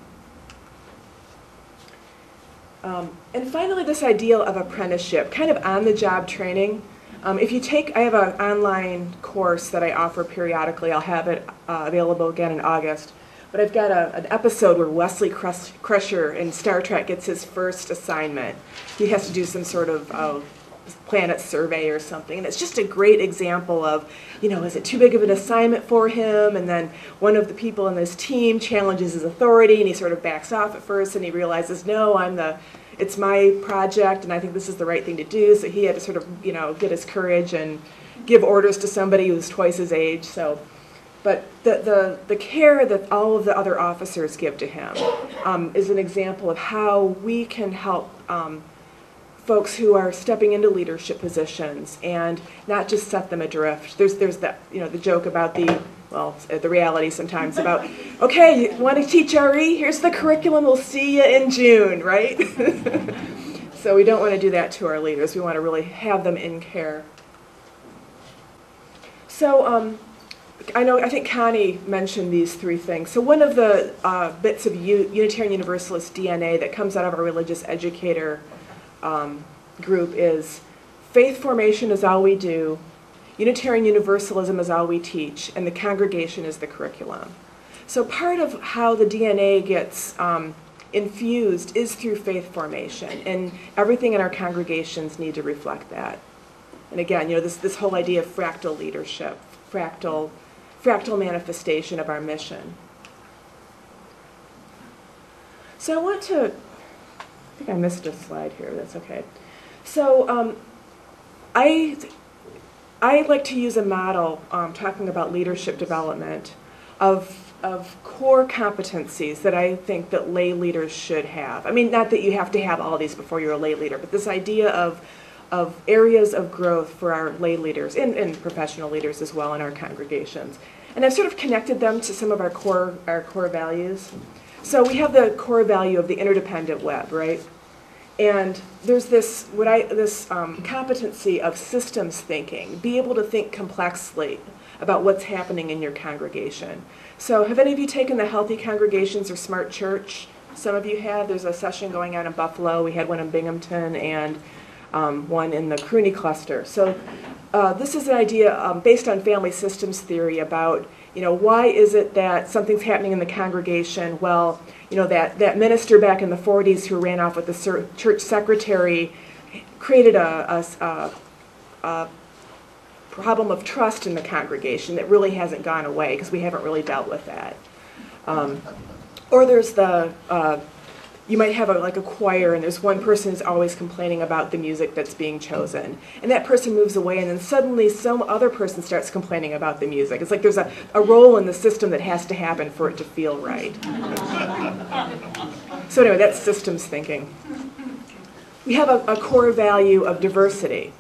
And finally, this idea of apprenticeship, kind of on-the-job training. If you take, I have an online course that I offer periodically. I'll have it available again in August. But I've got an episode where Wesley Crusher in Star Trek gets his first assignment. He has to do some sort of planet survey or something. And it's just a great example of, is it too big of an assignment for him? And then one of the people in this team challenges his authority, and he sort of backs off at first, and he realizes, no, it's my project, and I think this is the right thing to do. So he had to sort of, get his courage and give orders to somebody who's twice his age. But the care that all of the other officers give to him is an example of how we can help folks who are stepping into leadership positions and not just set them adrift. There's that, the joke about the reality sometimes about, okay, you want to teach RE? Here's the curriculum, we'll see you in June, right? So we don't want to do that to our leaders. We want to really have them in care. So I think Connie mentioned these three things. So one of the bits of Unitarian Universalist DNA that comes out of our religious educator group is faith formation is all we do, Unitarian Universalism is all we teach, and the congregation is the curriculum. So part of how the DNA gets infused is through faith formation, and everything in our congregations need to reflect that. And again, this whole idea of fractal leadership, fractal manifestation of our mission. So I think I missed a slide here, that's okay. So I like to use a model, talking about leadership development, of core competencies that I think that lay leaders should have. I mean, not that you have to have all these before you're a lay leader, but this idea of areas of growth for our lay leaders and professional leaders as well in our congregations. And I've sort of connected them to some of our core values. So we have the core value of the interdependent web, right? And there's this competency of systems thinking, be able to think complexly about what's happening in your congregation. So have any of you taken the Healthy Congregations or Smart Church? Some of you have. There's a session going on in Buffalo. We had one in Binghamton and one in the Crooney cluster. So this is an idea based on family systems theory about, why is it that something's happening in the congregation? Well, that minister back in the 40s who ran off with the church secretary created a problem of trust in the congregation that really hasn't gone away because we haven't really dealt with that. Or there's you might have a choir, and there's one person who's always complaining about the music that's being chosen. And that person moves away, and then suddenly some other person starts complaining about the music. It's like there's a role in the system that has to happen for it to feel right. So anyway, that's systems thinking. We have a core value of diversity.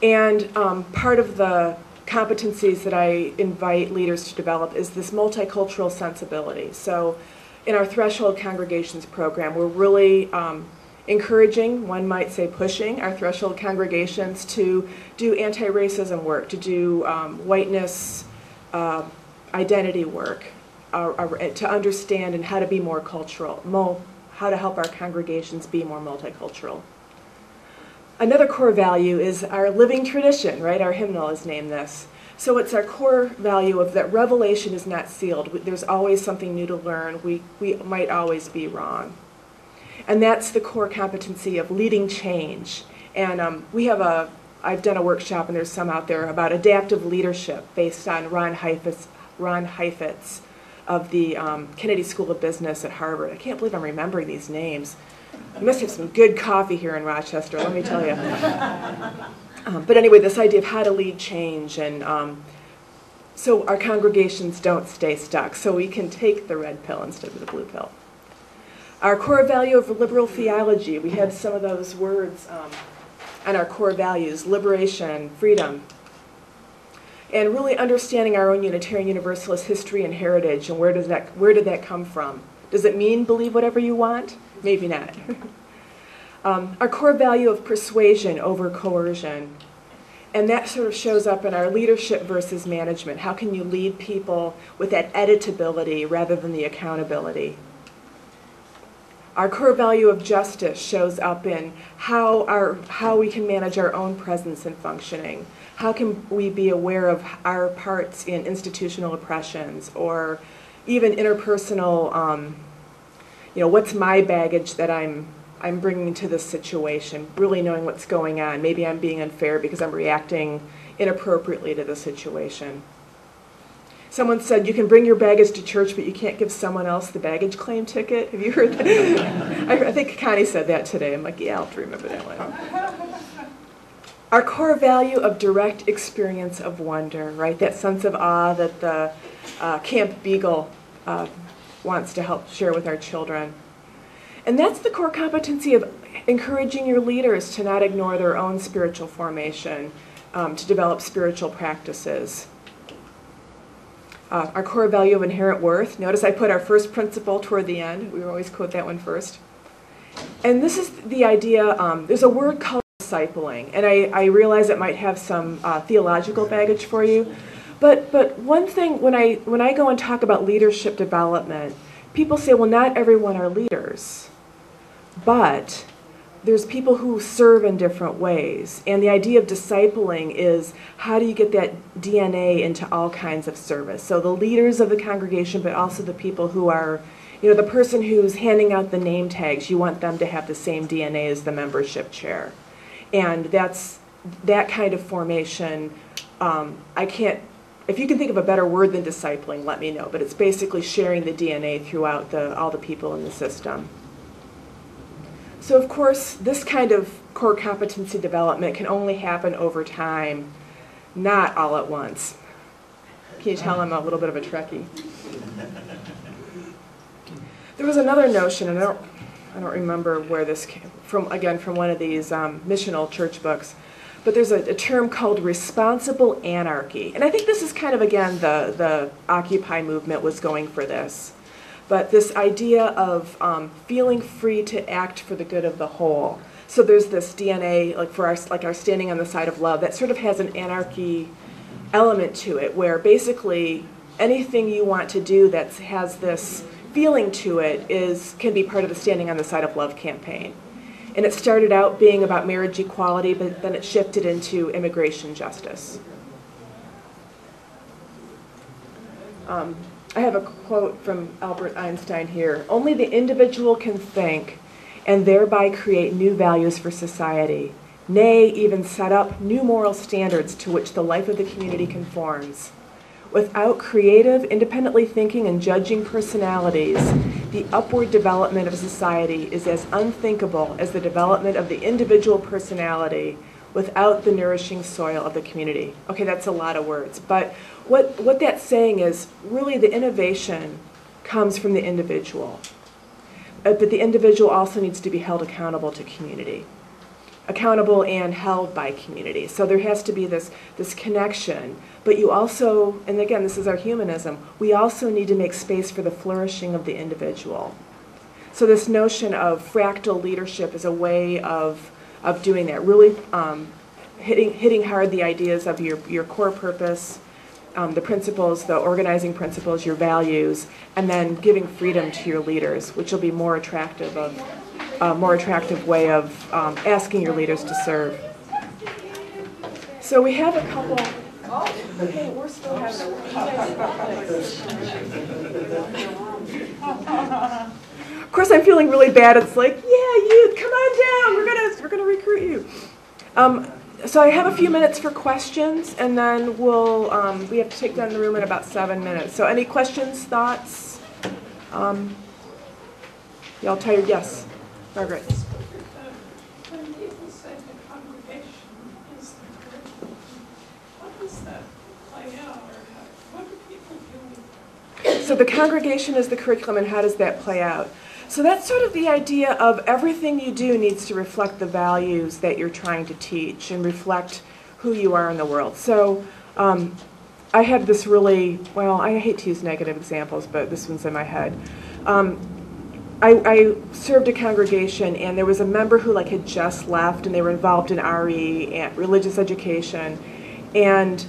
And part of the competencies that I invite leaders to develop is this multicultural sensibility. So in our Threshold Congregations program, we're really encouraging, one might say pushing, our Threshold congregations to do anti-racism work, to do whiteness identity work, to understand and how to be more cultural, how to help our congregations be more multicultural. Another core value is our living tradition, right? Our hymnal is named this. So it's our core value of that revelation is not sealed. There's always something new to learn. We might always be wrong. And that's the core competency of leading change. And I've done a workshop, and there's some out there, about adaptive leadership based on Ron Heifetz of the Kennedy School of Business at Harvard. I can't believe I'm remembering these names. You must have some good coffee here in Rochester, let me tell you. But anyway, this idea of how to lead change, and so our congregations don't stay stuck, so we can take the red pill instead of the blue pill. Our core value of liberal theology, we have some of those words on our core values: liberation, freedom. and really understanding our own Unitarian Universalist history and heritage, and where did that come from? Does it mean believe whatever you want? Maybe not. Our core value of persuasion over coercion. And that sort of shows up in our leadership versus management. How can you lead people with that editability rather than the accountability? Our core value of justice shows up in how we can manage our own presence and functioning. How can we be aware of our parts in institutional oppressions, or even interpersonal, what's my baggage that I'm bringing to this situation, really knowing what's going on. Maybe I'm being unfair because I'm reacting inappropriately to the situation. Someone said, you can bring your baggage to church, but you can't give someone else the baggage claim ticket. Have you heard that? I think Connie said that today. I'm like, yeah, I'll have to remember that one. Our core value of direct experience of wonder, right? That sense of awe that the Camp Beagle wants to help share with our children. And that's the core competency of encouraging your leaders to not ignore their own spiritual formation, to develop spiritual practices. Our core value of inherent worth. Notice I put our first principle toward the end. We always quote that one first. And this is the idea, there's a word called discipling, and I realize it might have some theological baggage for you. But one thing, when I go and talk about leadership development, people say, well, not everyone are leaders. But there's people who serve in different ways. And the idea of discipling is, how do you get that DNA into all kinds of service? So the leaders of the congregation, but also the people who are, the person who's handing out the name tags, you want them to have the same DNA as the membership chair. And that's that kind of formation. If you can think of a better word than discipling, let me know. But it's basically sharing the DNA throughout all the people in the system. So of course, this kind of core competency development can only happen over time, not all at once. Can you tell I'm a little bit of a Trekkie? There was another notion, and I don't remember where this came from, again, from one of these missional church books, but there's a term called responsible anarchy. And I think this is kind of, again, the Occupy movement was going for this. But this idea of feeling free to act for the good of the whole. So there's this DNA, like our standing on the side of love, that sort of has an anarchy element to it, where basically anything you want to do that has this feeling to it can be part of the Standing on the Side of Love campaign. And it started out being about marriage equality, but then it shifted into immigration justice. I have a quote from Albert Einstein here. Only the individual can think and thereby create new values for society, nay, even set up new moral standards to which the life of the community conforms. Without creative, independently thinking and judging personalities, the upward development of society is as unthinkable as the development of the individual personality without the nourishing soil of the community. Okay, that's a lot of words, but what that's saying is really the innovation comes from the individual. But the individual also needs to be held accountable to community. Accountable and held by community. So there has to be this connection, but you also, and again, this is our humanism, we also need to make space for the flourishing of the individual. So this notion of fractal leadership is a way of doing that, really hitting hard the ideas of your core purpose, the principles, the organizing principles, your values, and then giving freedom to your leaders, which will be a more attractive way of asking your leaders to serve. So we have a couple. Okay, we're still having. Of course, I'm feeling really bad. It's like, yeah, youth, come on down. We're gonna recruit you. So I have a few minutes for questions, and then we have to take down the room in about 7 minutes. So any questions, thoughts? Y'all tired? Yes, Margaret. When people say the congregation is the curriculum, how does that play out, or what do people do? So the congregation is the curriculum, and how does that play out? So that's sort of the idea of everything you do needs to reflect the values that you're trying to teach and reflect who you are in the world. So I had this really, well, I hate to use negative examples, but this one's in my head. I served a congregation, and there was a member who like had just left, and they were involved in RE and religious education, and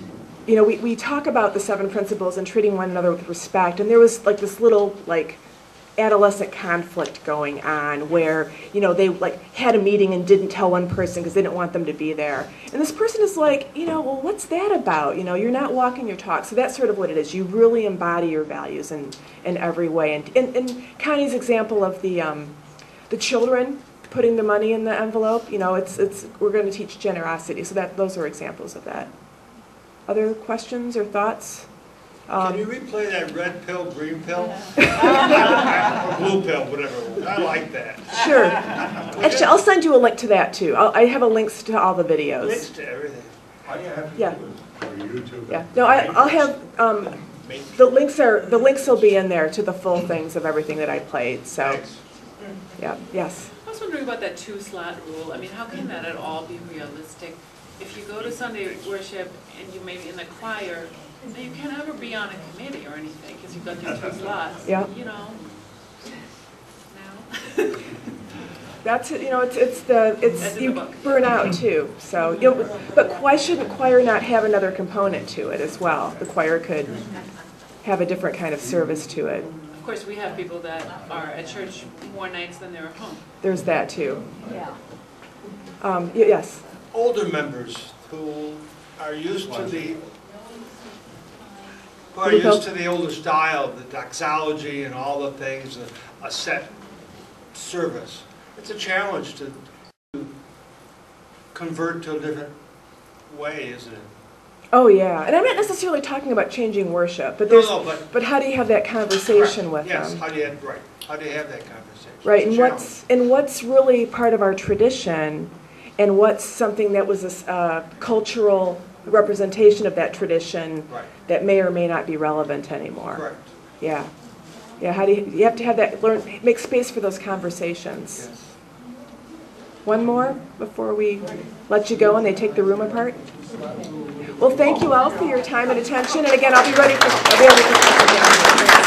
you know, we talk about the 7 principles and treating one another with respect, and there was like this little like adolescent conflict going on where, you know, they like had a meeting and didn't tell one person because they didn't want them to be there. And this person is like, you know, well, what's that about? You know, you're not walking your talk. So that's sort of what it is. You really embody your values in every way. And Connie's example of the children putting the money in the envelope, you know, we're going to teach generosity. So those are examples of that. Other questions or thoughts? Can you replay that red pill, green pill? Or blue pill, whatever it was. I like that. Sure. Actually, I'll send you a link to that too. I have links to all the videos. Links to everything. All you have to Yeah. do is go to YouTube. Yeah. No, I'll have the links will be in there to the full things of everything that I played. So, Thanks. yeah. Yes. I was wondering about that 2-slot rule. I mean, how can that at all be realistic? If you go to Sunday worship and you may be in the choir, you can't ever be on a committee or anything because you've got your 2 slots. Yeah. You know. No. That's it. You know, That's in you the book. burn out too. So, you know, but why shouldn't choir not have another component to it as well? The choir could have a different kind of service to it. Of course, we have people that are at church more nights than they're at home. There's that too. Yeah. Yes. Older members who are used to the older style, the doxology and all the things, a set service. It's a challenge to convert to a different way, isn't it? Oh yeah, and I'm not necessarily talking about changing worship, but there's, but how do you have that conversation with yes, them? how do you have that conversation? Right, It's and what's really part of our tradition, and what's something that was a cultural representation of that tradition that may or may not be relevant anymore. Correct. Yeah, yeah. How do you have to have that make space for those conversations? Yes. One more before we let you go and they take the room apart. Well, thank you all for your time and attention. And again, I'll be available for questions.